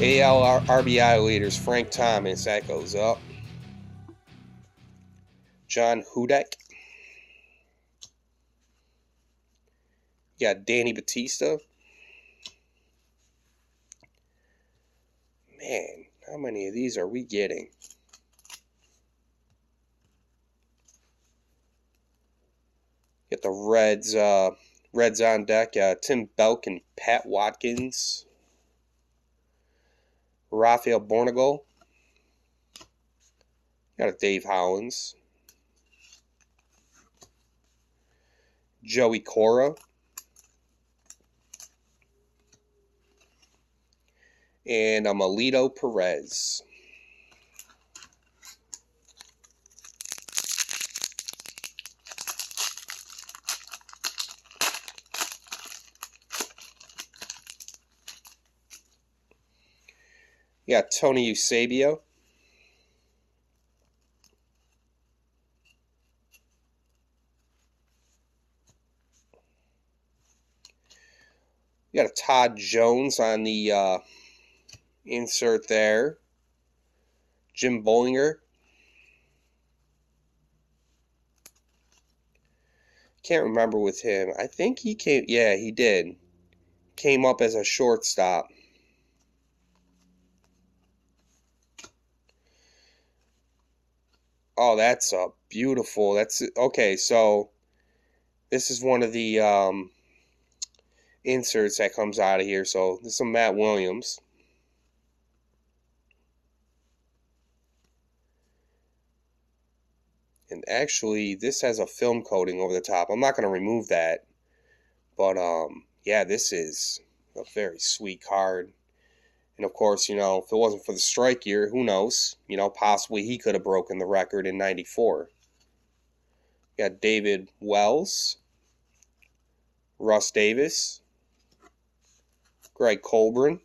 AL RBI leaders, Frank Thomas, that goes up. John Hudek. You got Danny Batista. Man, how many of these are we getting? Get the Reds on deck. Tim Belk and Pat Watkins. Rafael Bornegol. Got a Dave Hollins. Joey Cora. And Amelito Perez. You got Tony Eusebio. You got a Todd Jones on the insert there. Jim Bollinger. Can't remember with him. I think he came. Yeah, he did. Came up as a shortstop. Oh, that's a beautiful. That's okay. So this is one of the inserts that comes out of here. So this is a Matt Williams. And actually, this has a film coating over the top. I'm not going to remove that. But, yeah, this is a very sweet card. And, of course, you know, if it wasn't for the strike year, who knows? You know, possibly he could have broken the record in 94. You got David Wells. Russ Davis. Greg Colburn.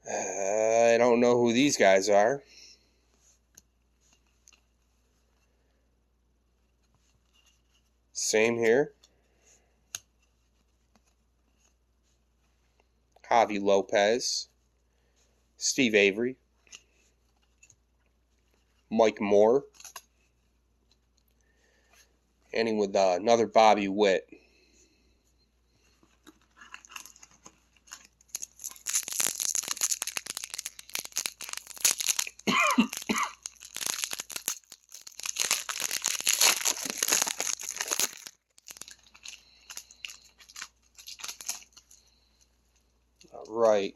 I don't know who these guys are. Same here. Javi Lopez. Steve Avery. Mike Moore. Ending with another Bobby Witt. Right.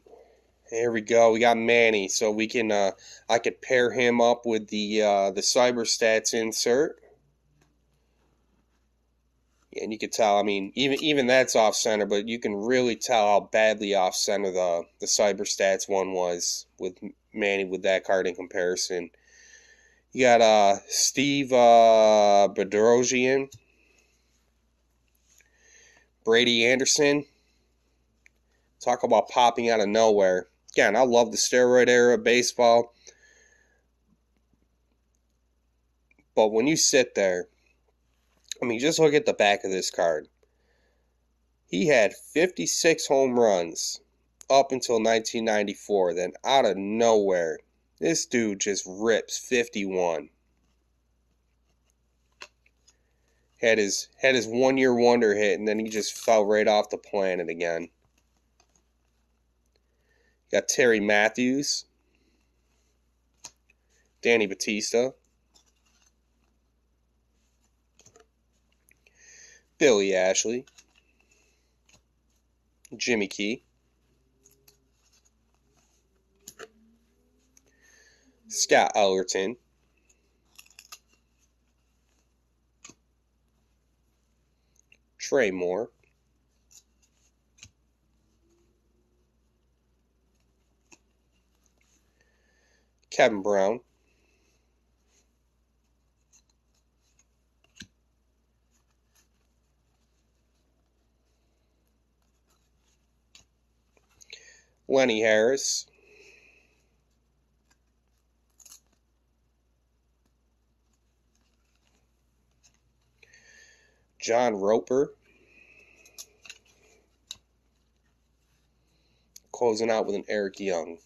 Here we go. We got Manny, so we can I could pair him up with the Cyber Stats insert. And you could tell, I mean, even that's off center, but you can really tell how badly off center the Cyber Stats one was with Manny with that card in comparison. You got Steve Bedrosian, Brady Anderson. Talk about popping out of nowhere. Again, I love the steroid era of baseball. But when you sit there, I mean, just look at the back of this card. He had 56 home runs up until 1994. Then out of nowhere, this dude just rips 51. Had his 1 year wonder hit, and then he just fell right off the planet again. Got Terry Matthews, Danny Batista, Billy Ashley, Jimmy Key, Scott Ellerton, Trey Moore, Kevin Brown, Lenny Harris, John Roper, Closing out with an Eric Young.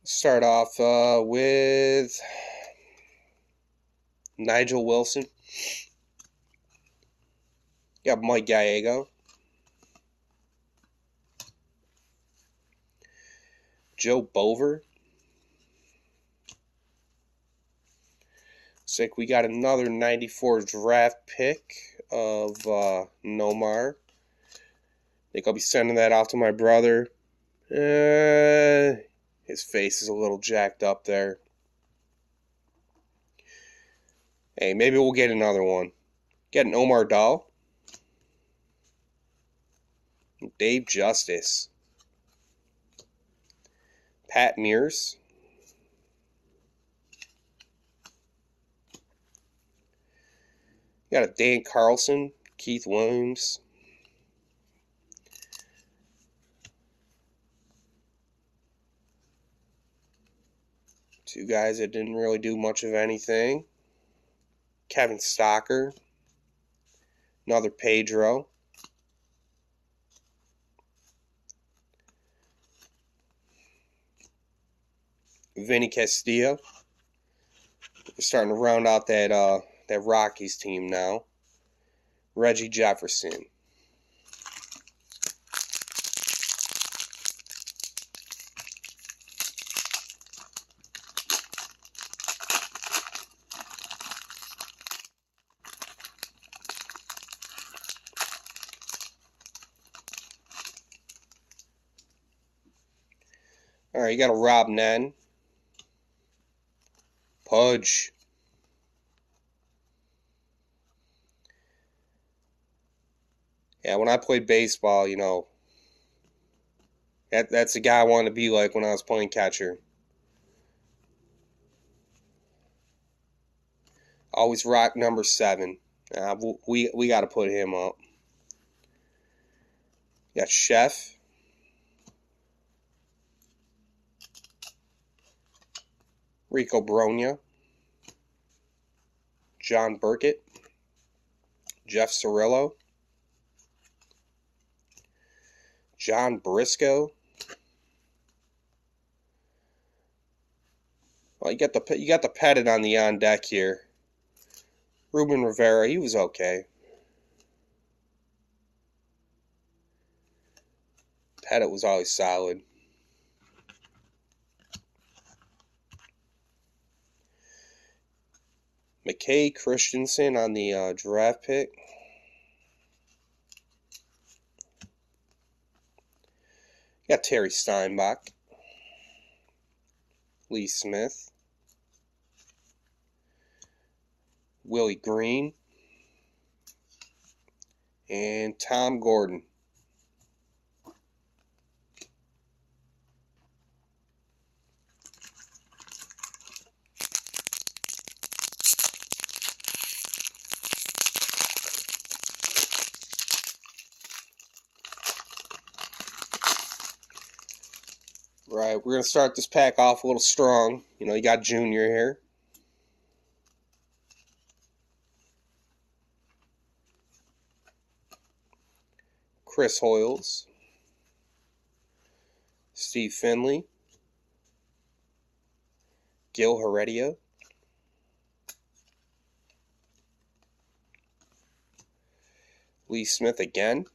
Start off with Nigel Wilson. You got Mike Gallego. Joe Bover. Looks like we got another 94 draft pick of Nomar. I think I'll be sending that off to my brother. His face is a little jacked up there. Hey, maybe we'll get another one. Get an Omar Dahl. Dave Justice. Pat Mears. Got a Dan Carlson. Keith Williams. Two guys that didn't really do much of anything. Kevin Stocker. Another Pedro. Vinny Castillo. We're starting to round out that Rockies team now. Reggie Jefferson. All right, you got a Rob Nen. Pudge. Yeah, when I played baseball, you know, that's the guy I wanted to be like when I was playing catcher. Always rock number 7. We got to put him up. You got Chef. Rico Bronya. John Burkett. Jeff Cirillo. John Briscoe. Well, you got the Pettit on the on deck here. Ruben Rivera, he was okay. Pettit was always solid. McKay Christensen on the draft pick. You got Terry Steinbach. Lee Smith. Willie Green. And Tom Gordon. Right, we're going to start this pack off a little strong. You know, you got Junior here. Chris Hoyles. Steve Finley. Gil Heredia. Lee Smith again.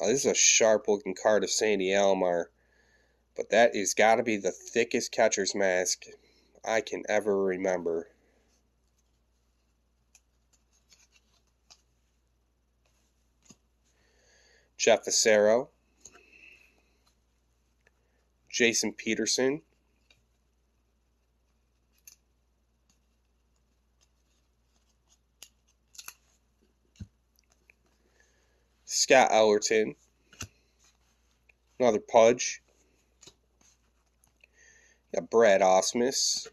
Now, this is a sharp-looking card of Sandy Alomar, but that has got to be the thickest catcher's mask I can ever remember. Jeff Facero. Jason Peterson. Scott Ellerton. Another Pudge. Got Brad Osmus.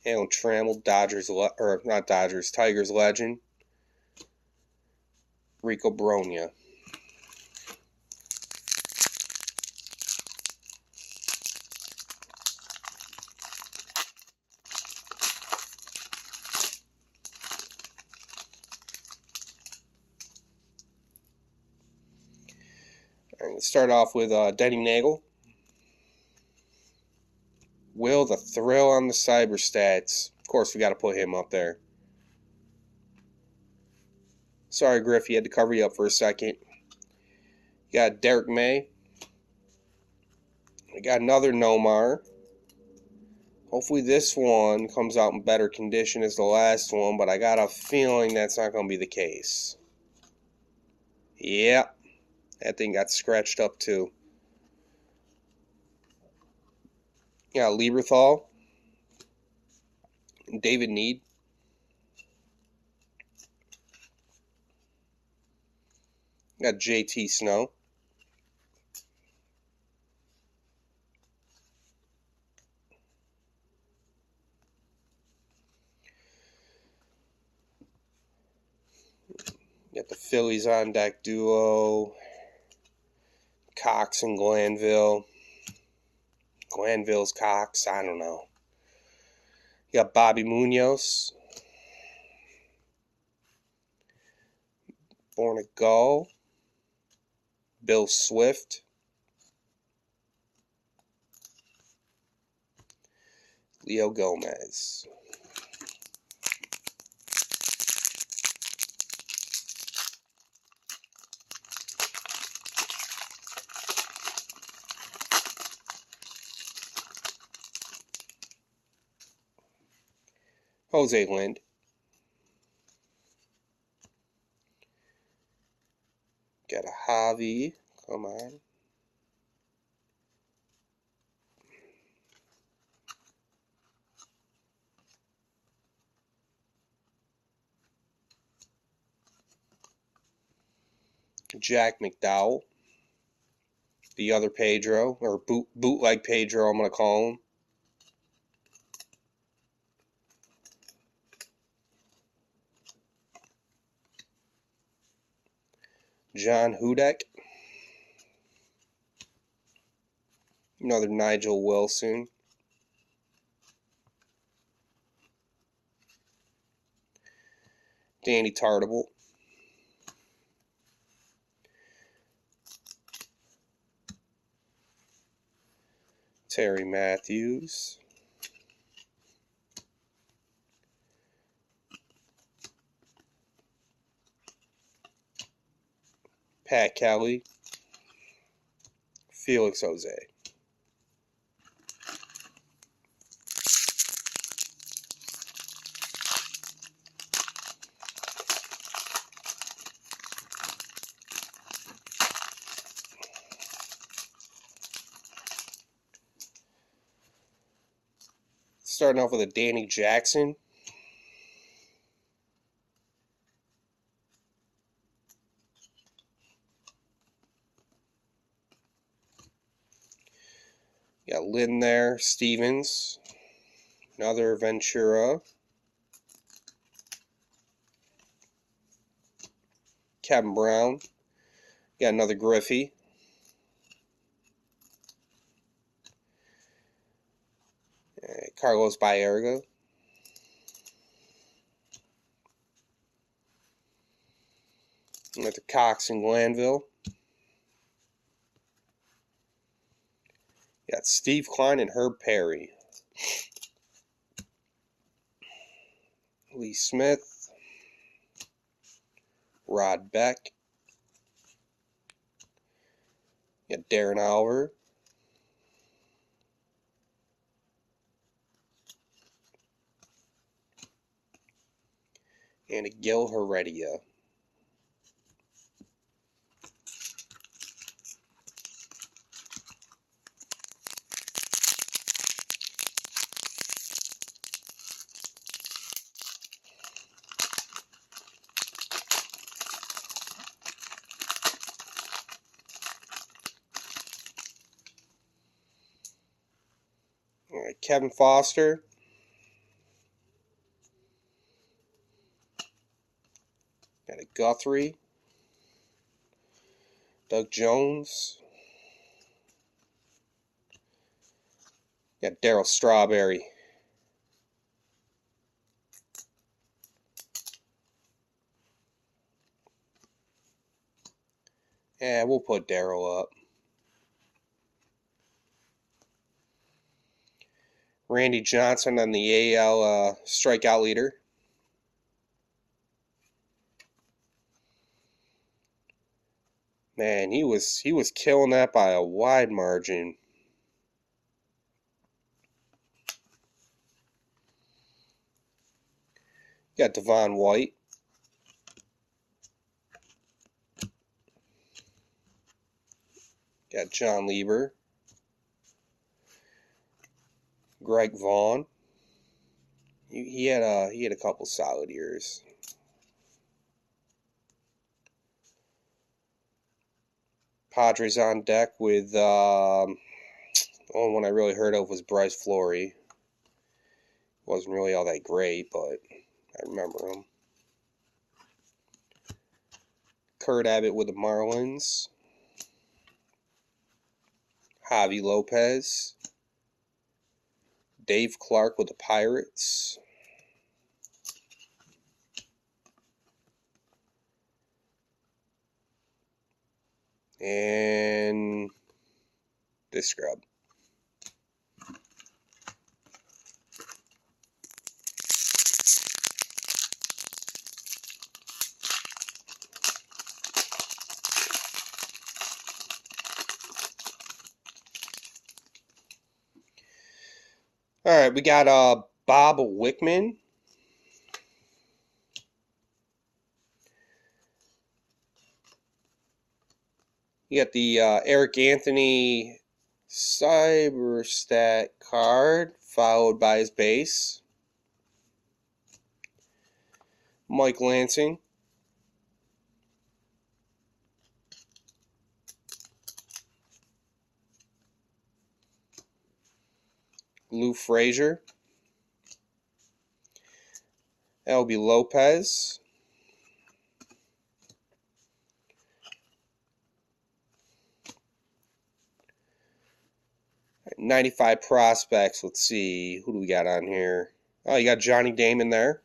Alan Trammell, or not Dodgers, Tigers legend. Rico Bronya. All right, let's start off with Denny Nagel. Will the Thrill on the Cyber Stats. Of course, we got to put him up there. Sorry, Griff, you had to cover you up for a second. You got Derek May. We got another Nomar. Hopefully this one comes out in better condition as the last one, but I got a feeling that's not going to be the case. Yep, that thing got scratched up too. You got Lieberthal. David Need. You got JT Snow. You got the Phillies on deck duo. Cox and Glanville. Glanville's Cox, I don't know. You got Bobby Munoz. Born a Gull. Bill Swift. Leo Gomez. Jose Lind. Got a Javi. Come on. Jack McDowell. The other Pedro, or bootleg Pedro, I'm going to call him. John Hudek. Another Nigel Wilson. Danny Tartable. Terry Matthews. Pat Kelly. Felix Jose. Starting off with a Danny Jackson. Got Lynn there, Stevens. Another Ventura. Kevin Brown. Got another Griffey. Carlos Baerga. Got the Cox and Glanville. Got Steve Klein and Herb Perry. Lee Smith. Rod Beck. Got Darren Oliver. And a Gil Heredia. All right, Kevin Foster. Got a Guthrie. Doug Jones. Got Darryl Strawberry. Yeah, we'll put Darryl up. Randy Johnson on the AL strikeout leader. Man, he was killing that by a wide margin. Got Devon White. Got John Lieber. Greg Vaughn. He had a couple solid years. Padres on deck with the only one I really heard of was Bryce Flory. Wasn't really all that great, but I remember him. Kurt Abbott with the Marlins. Javi Lopez. Dave Clark with the Pirates. And this scrub. All right, we got Bob Wickman. You got the Eric Anthony Cyberstat card, followed by his base. Mike Lansing. Lou Frazier. Albie Lopez. Right, 95 prospects. Let's see. Who do we got on here? Oh, you got Johnny Damon there.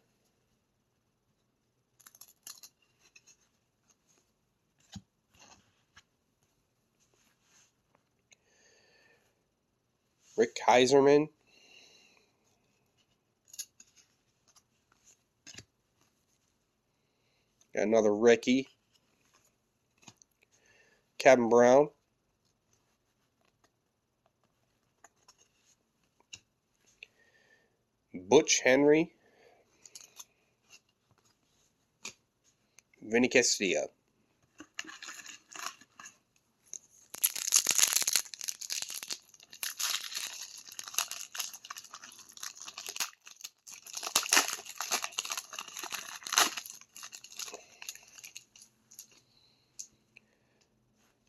Rick Kaiserman. Got another Ricky. Kevin Brown. Butch Henry. Vinny Castilla.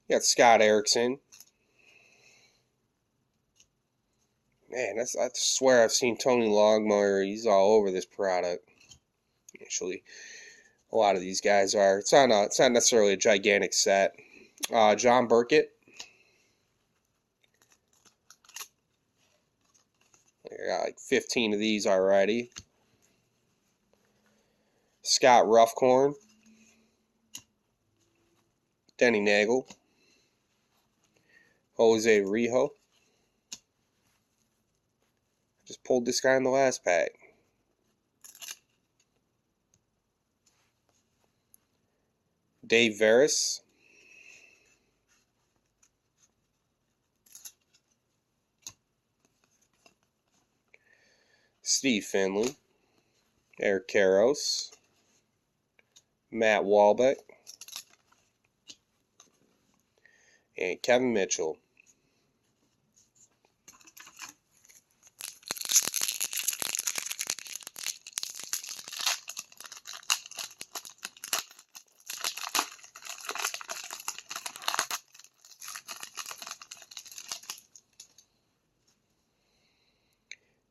You got Scott Erickson. Man, I swear I've seen Tony Longmire. He's all over this product. Actually, a lot of these guys are. It's not necessarily a gigantic set. John Burkett. I got like 15 of these already. Scott Ruffcorn. Denny Nagel. Jose Rijo. Just pulled this guy in the last pack. Dave Veras. Steve Finley. Eric Karros. Matt Walbeck. And Kevin Mitchell.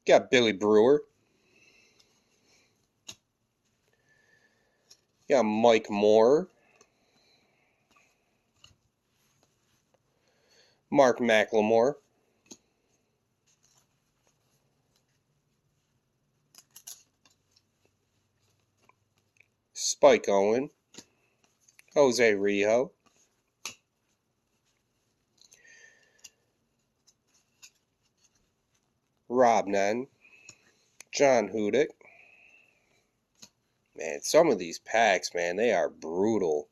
Got Billy Brewer. Got Mike Moore. Mark McLemore. Spike Owen. Jose Rijo. Rob Nen. John Hudick. Man, some of these packs, man, they are brutal.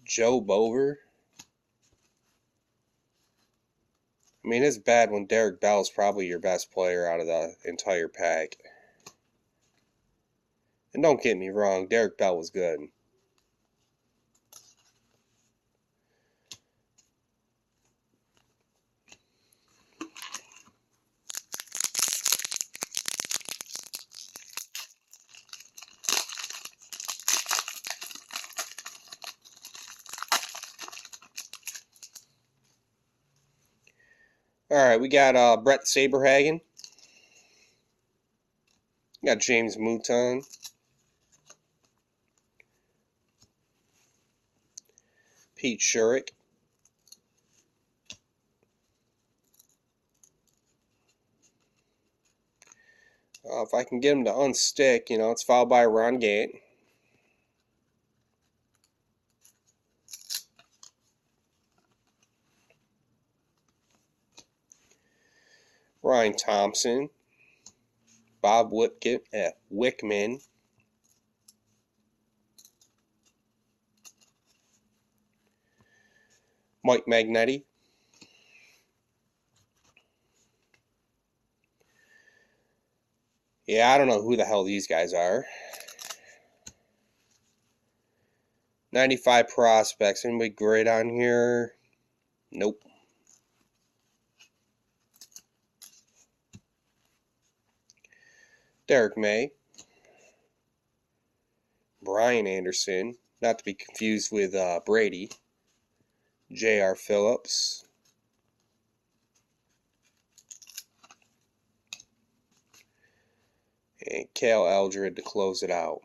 Joe Bover. I mean, it's bad when Derek Bell's probably your best player out of the entire pack. And don't get me wrong, Derek Bell was good. Alright, we got Brett Saberhagen. We got James Mouton. Pete Shurik. If I can get him to unstick, you know, it's followed by Ron Gant. Ryan Thompson. Bob Wickman. Mike Magnetti. Yeah, I don't know who the hell these guys are. 95 prospects. Anybody great on here? Nope. Derek May. Brian Anderson. Not to be confused with Brady. J.R. Phillips. And Cale Eldred to close it out.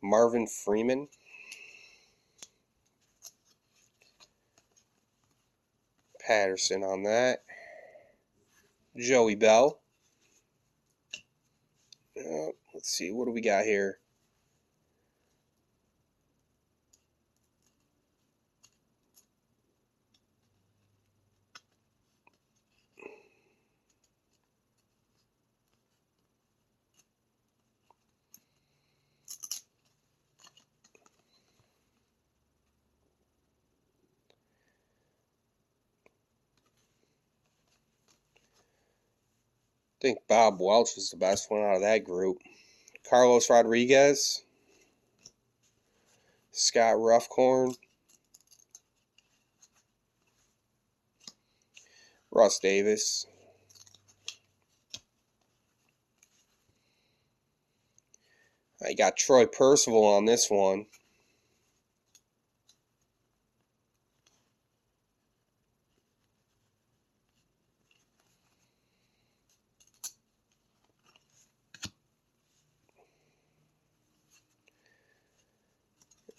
Marvin Freeman. Patterson on that. Joey Bell. Let's see, what do we got here? I think Bob Welch was the best one out of that group. Carlos Rodriguez. Scott Ruffcorn. Russ Davis. I got Troy Percival on this one.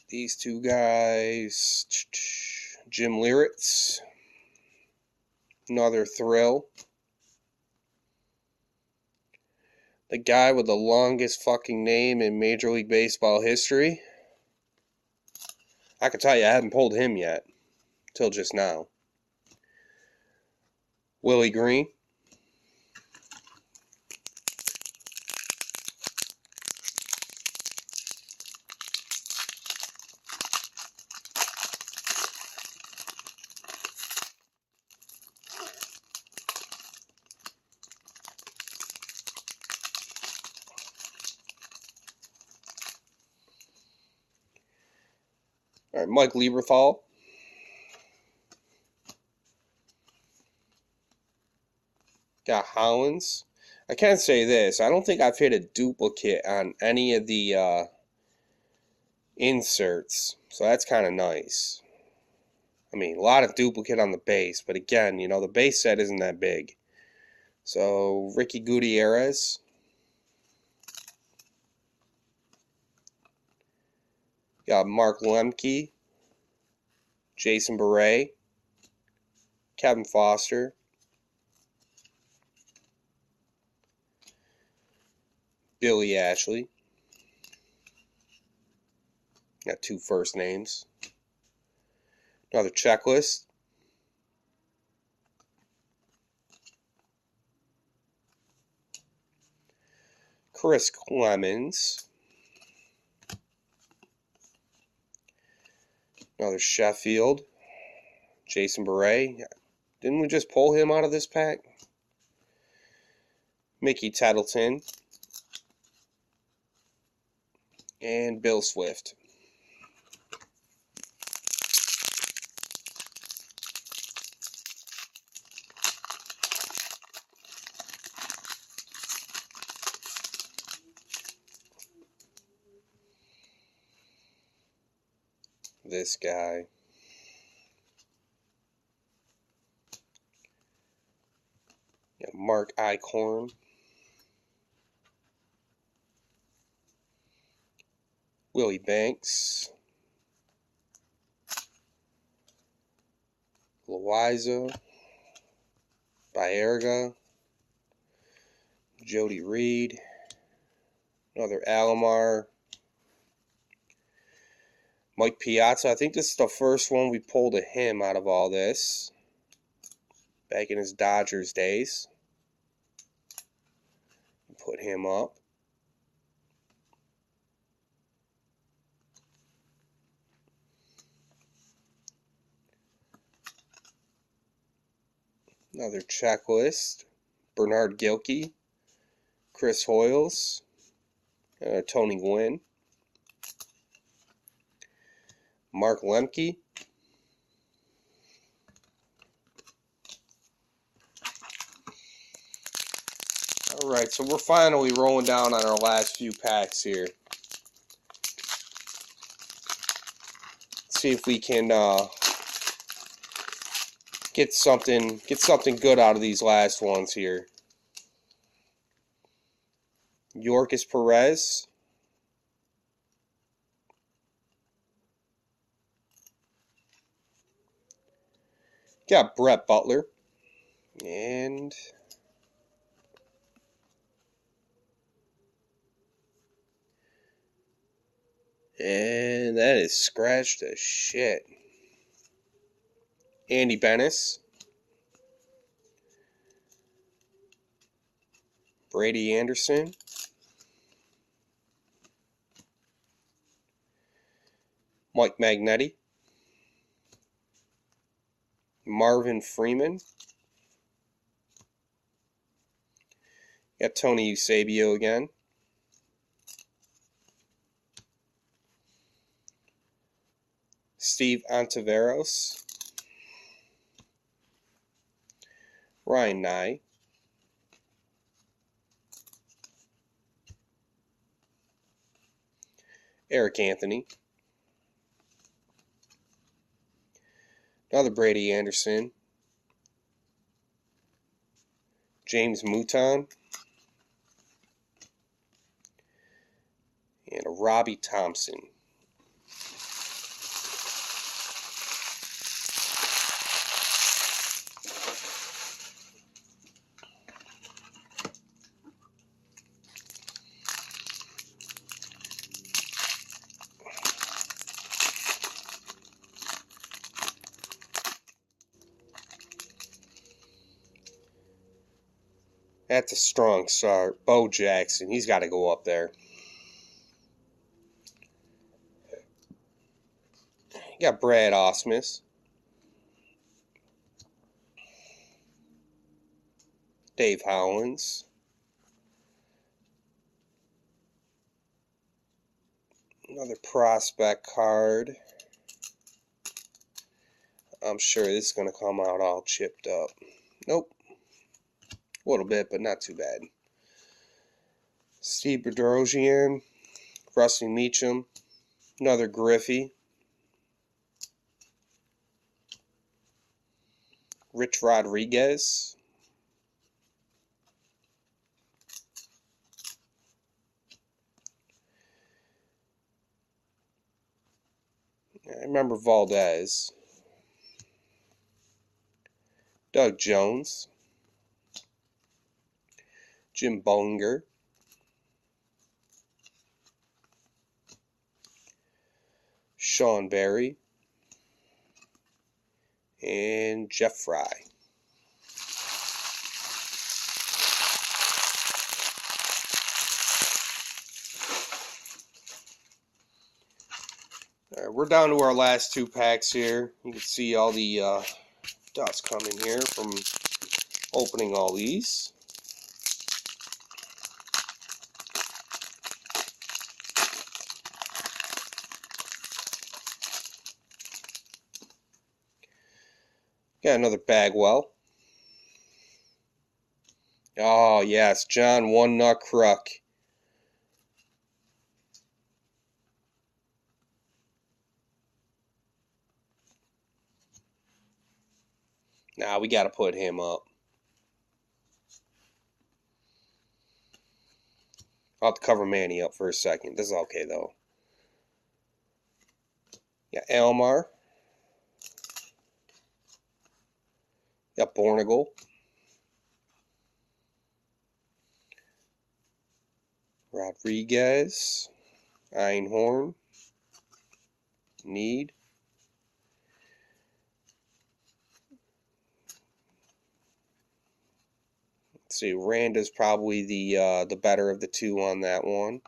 These two guys. Jim Liritz. Another thrill. The guy with the longest fucking name in Major League Baseball history. I can tell you, I haven't pulled him yet. Till just now. Willie Green. All right, Mike Lieberthal. Got Hollins. I can say this. I don't think I've hit a duplicate on any of the inserts. So that's kind of nice. I mean, a lot of duplicate on the base. But again, you know, the base set isn't that big. So, Ricky Gutierrez. Got Mark Lemke. Jason Beret. Kevin Foster. Billy Ashley. Got 2 first names. Another checklist. Chris Clemens. Another Sheffield. Jason Beret. Didn't we just pull him out of this pack? Mickey Tettleton. And Bill Swift. This guy. Mark Eichhorn. Willie Banks. Loiza. Baerga. Jody Reed. Another Alomar. Mike Piazza. I think this is the first one we pulled of him out of all this. Back in his Dodgers days. Put him up. Another checklist. Bernard Gilkey. Chris Hoyles. Tony Gwynn. Mark Lemke. Alright, so we're finally rolling down on our last few packs here. Let's see if we can get something good out of these last ones here. Yorkis Perez. Got Brett Butler. And that is scratched as shit. Andy Bennis. Brady Anderson. Mike Magnetti. Marvin Freeman. Got Tony Eusebio again. Steve Ontiveros. Ryan Nye. Eric Anthony. Another Brady Anderson. James Mouton. And a Robbie Thompson. That's a strong start. Bo Jackson, he's got to go up there. You got Brad Ausmus. Dave Howlands. Another prospect card. I'm sure this is going to come out all chipped up. Nope. A little bit, but not too bad. Steve Bedrosian, Rusty Meacham, another Griffey, Rich Rodriguez, I remember Valdez, Doug Jones, Jim Bunger, Sean Barry, and Jeff Fry. All right, we're down to our last 2 packs here. You can see all the dots coming here from opening all these. Got another Bagwell. Oh, yes, John One Nut Kruk. Nah, we got to put him up. I'll have to cover Manny up for a second. This is okay, though. Yeah, Elmar. Got Bornagel. Rodriguez. Einhorn. Need. Let's see, Randa's probably the better of the two on that one.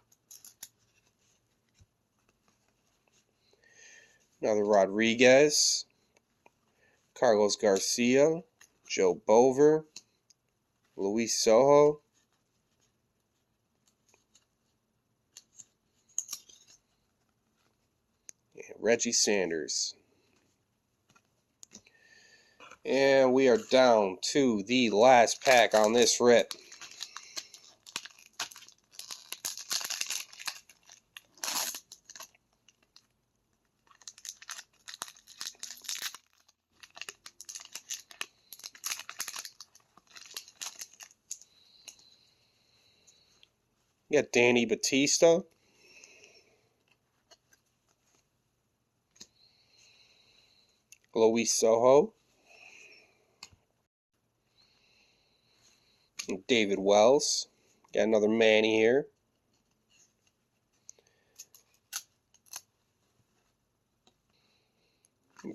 Another Rodriguez. Carlos Garcia. Joe Bover. Luis Sojo. And Reggie Sanders. And we are down to the last pack on this rip. You got Danny Batista. Luis Sojo. David Wells. Got another Manny here.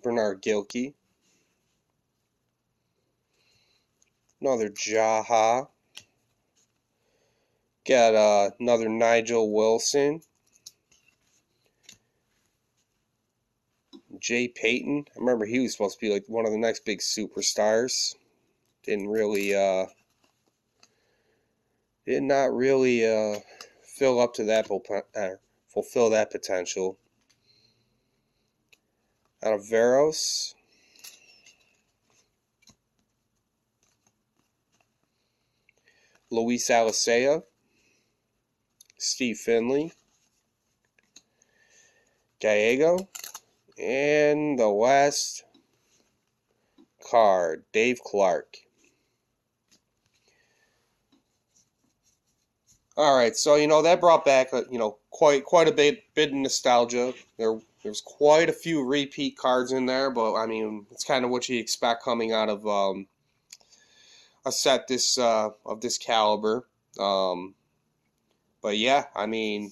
Bernard Gilkey. Another Jaha. Got another Nigel Wilson. Jay Payton. I remember he was supposed to be like one of the next big superstars. Did not really fill up to that fulfill that potential. Out of Veros. Luis Alicea. Steve Finley. Gallego. And the last card, Dave Clark. All right, so that brought back quite a bit of nostalgia. There's quite a few repeat cards in there, but I mean it's kind of what you expect coming out of a set of this caliber. But yeah, I mean